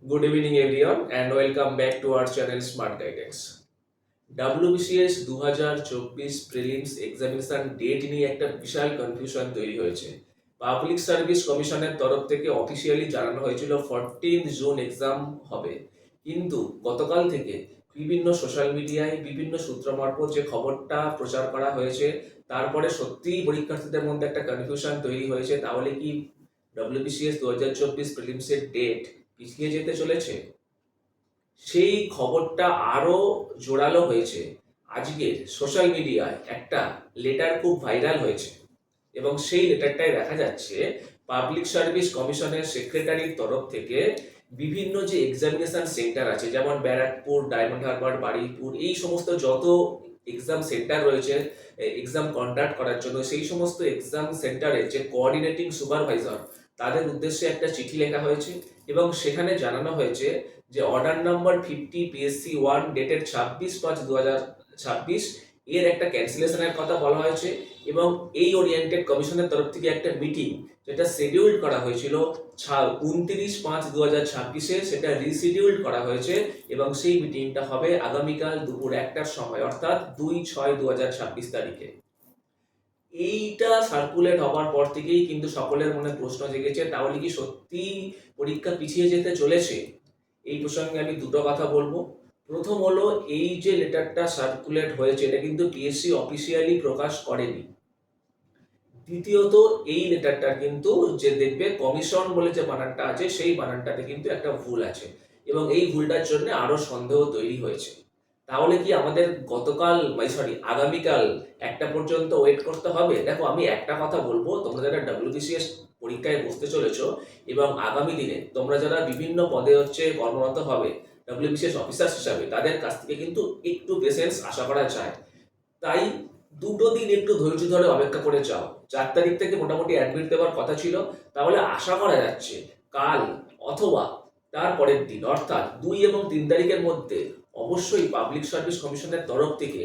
Good evening everyone and welcome back to our channel Smart Guidance. WBCS 2024 prelims examination date নিয়ে একটা বিশাল confusion তৈরি হয়েছে। Public service কমিশনের তরফ থেকে অফিসিয়ালি জানানো হয়েছিল 14 জুন এক্সাম হবে, কিন্তু গতকাল থেকে বিভিন্ন সোশ্যাল মিডিয়ায় বিভিন্ন সূত্র মারফত যে খবরটা প্রচার করা হয়েছে, তারপরে সত্যিই পরীক্ষার্থীদের মধ্যে একটা কনফিউশন তৈরি হয়েছে। তাহলে কি WBCS 2024 প্রিলিমসের ডেট পিছিয়ে যেতে চলেছে? সেই খবরটা আরো জোরালো হয়েছে। আজকের সোশ্যাল মিডিয়ায় একটা লেটার খুব ভাইরাল হয়েছে এবং সেই লেটারটায় দেখা যাচ্ছে পাবলিক সার্ভিস কমিশনের সেক্রেটারির তরফ থেকে বিভিন্ন যে এক্সামিনেশন সেন্টার আছে, যেমন ব্যারাকপুর, ডায়মন্ড হারবার, বারুইপুর, এই সমস্ত যত এক্সাম সেন্টার রয়েছে এক্সাম কন্ডাক্ট করার জন্য, সেই সমস্ত এক্সাম সেন্টারের যে কোঅর্ডিনেটিং সুপারভাইজার, তাদের উদ্দেশ্যে একটা চিঠি লেখা হয়েছে এবং সেখানে জানানো হয়েছে যে অর্ডার নাম্বার 50 PSC 1 ডেটেড 26/5/2026 এর একটা ক্যান্সেলেশনের কথা বলা হয়েছে এবং এই ওরিয়েন্টেড কমিশনের তরফ থেকে একটা মিটিং যেটা শিডিউল করা হয়েছিল 29/5/2026-এ, সেটা রিশিডিউল করা হয়েছে এবং সেই মিটিংটা হবে আগামীকাল দুপুর 1টার সময়, অর্থাৎ 2/6/2026 তারিখে। এইটা সার্কুলেট হওয়ার পর থেকেই কিন্তু সকলের মনে প্রশ্ন জেগেছে, তাহলে কি সত্যি পরীক্ষা পিছিয়ে যেতে চলেছে? এই প্রসঙ্গে আমি দুটো কথা বলবো। প্রথম হলো, এই যে লেটারটা সার্কুলেট হয়েছে এটা কিন্তু পিএসসি অফিসিয়ালি প্রকাশ করেনি। দ্বিতীয়ত, এই লেটারটা কিন্তু যে দেখবে কমিশন বলে যে বানানটা আছে, সেই বানানটাতে কিন্তু একটা ভুল আছে এবং এই ভুলটার জন্য আরো সন্দেহ তৈরি হয়েছে। তাহলে কি আমাদের আগামীকাল 1টা পর্যন্ত ওয়েট করতে হবে? দেখো, আমি একটা কথা বলবো, তোমরা যারা WBCS পরীক্ষায় বসতে চলেছো এবং আগামী দিনে তোমরা যারা বিভিন্ন পদে কর্মরত হবে WBCS অফিসার হিসাবে, তাদের কাছ থেকে কিন্তু একটু পেশেন্স আশা করা যায়। তাই দুটো দিন একটু ধৈর্য ধরে অপেক্ষা করে যাও। 4 তারিখ থেকে মোটামুটি অ্যাডমিট দেওয়ার কথা ছিল, তাহলে আশা করা যাচ্ছে কাল অথবা তার পরের দিন অর্থাৎ 2 এবং 3 তারিখের মধ্যে অবশ্যই পাবলিক সার্ভিস কমিশনের তরফ থেকে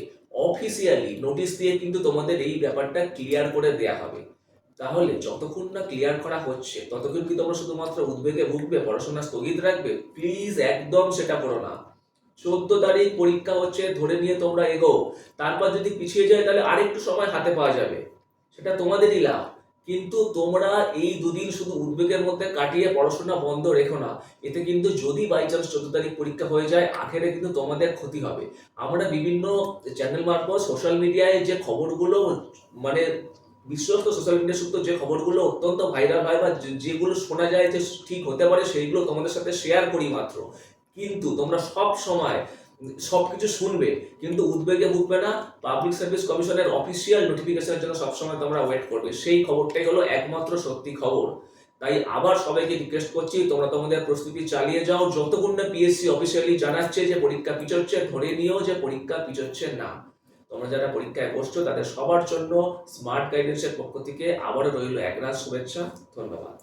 অফিসিয়ালি নোটিশ দিয়ে কিন্তু তোমাদের এই ব্যাপারটা ক্লিয়ার করে দেয়া হবে। তাহলে যতক্ষণ না ক্লিয়ার করা হচ্ছে ততক্ষণ কি তোমরা শুধুমাত্র উদ্বেগে ভুগবে, পড়াশোনা স্থগিত রাখবে? প্লিজ একদম সেটা করো না। 14 তারিখ পরীক্ষা হচ্ছে ধরে নিয়ে তোমরা এগোও। তারপর যদি পিছিয়ে যায় তাহলে আরেকটু সময় হাতে পাওয়া যাবে, সেটা তোমাদেরই লাভ। কিন্তু তোমরা এই দুদিন শুধু উদ্বেগের মধ্যে কাটিয়ে পড়াশোনা বন্ধ রেখো না। এতে কিন্তু যদি বাই চান্স 14 তারিখ পরীক্ষা হয়ে যায়, আখেরে কিন্তু তোমাদের ক্ষতি হবে। আমরা বিভিন্ন চ্যানেল মারফত সোশ্যাল মিডিয়ায় যে খবরগুলো, মানে বিশ্বস্ত সোশ্যাল মিডিয়া সূত্র যে খবরগুলো অত্যন্ত ভাইরাল হয় বা যেগুলো শোনা যায় যে ঠিক হতে পারে, সেইগুলো তোমাদের সাথে শেয়ার করি মাত্র। কিন্তু তোমরা সব সময় সবকিছু শুনবে কিন্তু উদ্বেগে ভুগবে না। পাবলিক সার্ভিস কমিশনের অফিসিয়াল নোটিফিকেশনের জন্য সবসময় তোমরা ওয়েট করবে। সেই খবরটাই হলো একমাত্র সত্যি খবর। তাই আবার সবাইকে রিকোয়েস্ট করছি, তোমরা তোমাদের প্রস্তুতি চালিয়ে যাও। যতক্ষণ না পিএসসি অফিসিয়ালি জানাচ্ছে যে পরীক্ষা পিছোচ্ছে, ধরে নিও যে পরীক্ষা পিছোচ্ছে না। তোমরা যারা পরীক্ষায় বসছো তাদের সবার জন্য স্মার্ট গাইডেন্সের পক্ষ থেকে আবারও রইল একরাশ শুভেচ্ছা। ধন্যবাদ।